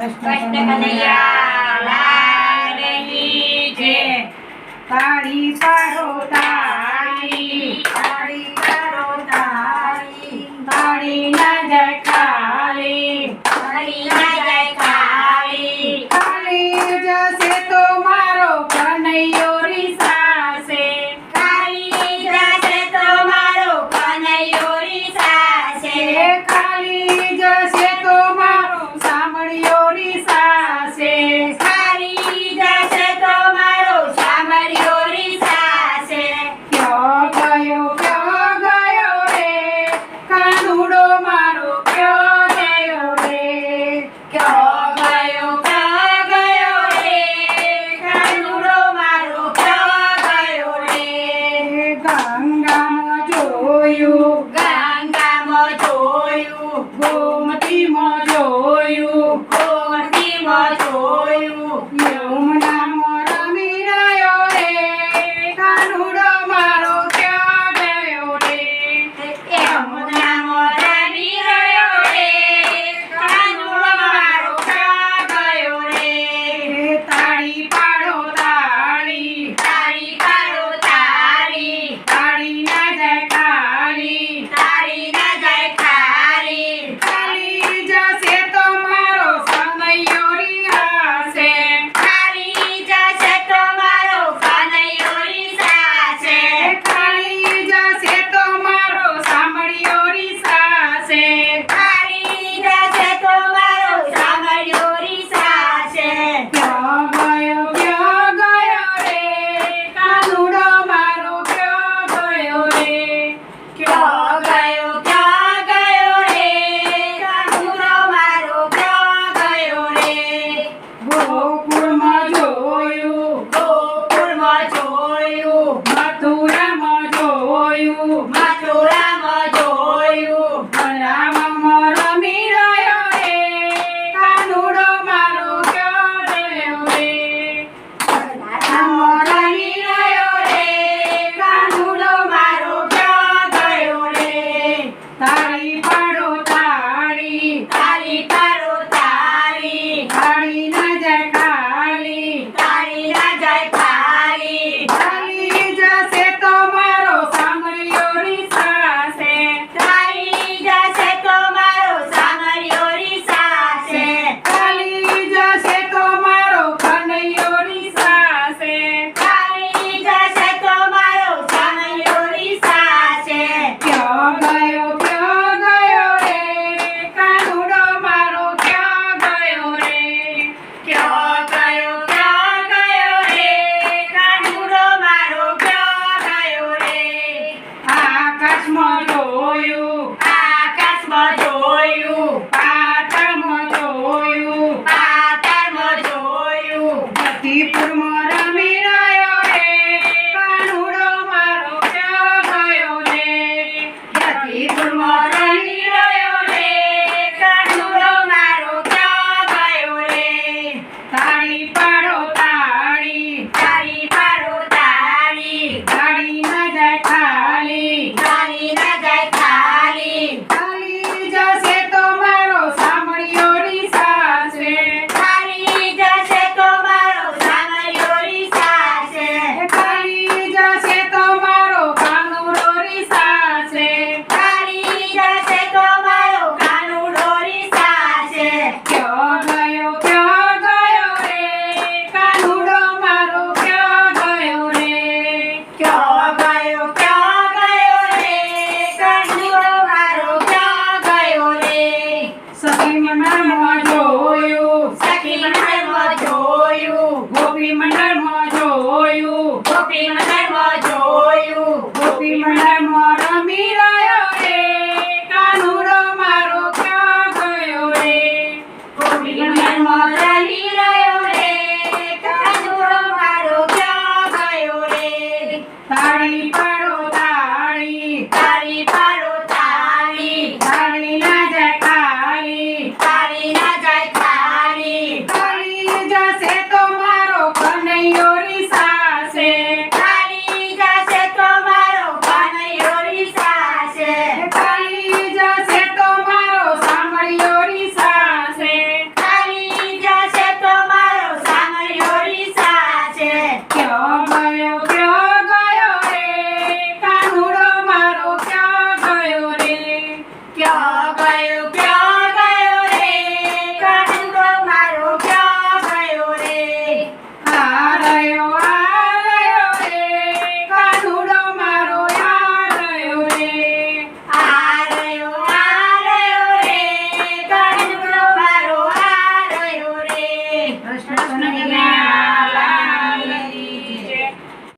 કૃષ્ણ કનૈયા લાલ કી જય. તાળી પાડો તાળી, તાળી પાડો તાળી, તાળી ના જાય ખાલી, તાળી ના જાય ખાલી. ખાલી જશે તો મારો કનૈયો રીસાશે, ખાલી જશે તો મારો કનૈયો રીસાશે. ખાલી જશે તો મારો સાંભળ્યો રીસાશે. ખાલી જશે તો મારો સાંભળ્યો રીસાશે. ક્યો ગયો રે કાનુડો મારો, ક્યો ગયો રે, ક્યો ગયો રે કાનુડો મારો, ક્યો ગયો રે. ગંગામાં જોયું, ગંગામાં જોયું, ગોમતીમાં જોયું, ગોમતીમાં જોયું, યમુનામાં રમી રહ્યો રે કાનુડો મારો, ક્યાં ગયો રે. યમુનામાં રમી રહ્યો રે કાનુડો મારો, ક્યાં ગયો રે. તાળી પાડો તાળી, તાળી પાડો તાળી, તાળી ના જાય ખાલી, તાળી ના જાય ખાલી. ખાલી જશે તો મારો સમયો રિહાશે, ખાલી જશે તો મારો કનૈયો રીસાશે. ખાલી જશે તો મારો સાંભળ્યો રીસાશે. ખાલી જશે તો મારો સાંભળ્યો રીસાશે. ક્યો ગયો રે કાનુડો મારો, ક્યો ગયો રે, ક્યો ગયો રે કાનુડો મારો, ક્યો ગયો રે. ગોકુળમાં જોયું, ગોકુળમાં જોયું, મથુરામાં જોયું, મથુરામાં જોયું, રામમાં રમી રહ્યો રે કાનુડો મારો, ક્યો ગયો રે. રામમાં રમી રહ્યો રે કાનુડો મારો, ક્યો ગયો રે. તાળી પાડો તાળી, તાળી પાડો તાળી, તાળી ના જાય ખાલી, તાળી ના જાય ખાલી. ખાલી જશે તો મારો સાંભળ્યો રીસાશે, ખાલી જશે તો મારો સાંભળ્યો રીસાશે. ખાલી જશે તો મારો કનૈયો રીસાશે. ખાલી જશે તો મારો સાંભળ્યો રીસાશે. ક્યો ગયો રે કાનુડો મારો, ક્યો ગયો રે. ક્યો ગયો રે કાનુડો મારો, ક્યો ગયો રે. આકાશમાં જોયું, આકાશમાં જોયું, પાતાળમાં જોયું, પાતાળમાં જોયું, જતીપુરમાં રમી રહ્યો રે કાનુડો મારો, ક્યો ગયો રે. જતીપુરમાં રમી રહ્યો રે કાનુડો મારો, ક્યો ગયો રે. તાળી પાડો તાળી, તાળી પાડો તાળી, તાળી ના જાય ખાલી, તાળી ના જાય ખાલી. ખાલી જશે તો મારો સાંભળ્યો રીસાશે, ખાલી જશે તો મારો સાંભળ્યો રીસાશે. ખાલી જશે તો મારો કાનુડો રીસાશે. ખાલી જશે તો મારો કાનુડો રીસાશે. ક્યો ગયો રે કાનુડો મારો, ક્યો ગયો રે. ક્યો ગયો રે કાનુડો મારો, ક્યો ગયો રે. સખી મંડળમાં જોયું, સખી મંડળમાં જોયું, ગોપી મંડળમાં જોયું, ગોપી મંડળમાં જોયું, ગોપી મંડળમાં રમી રહ્યો રે કાનુડો મારો, ક્યો ગયો રે. ગોપી મંડળમાં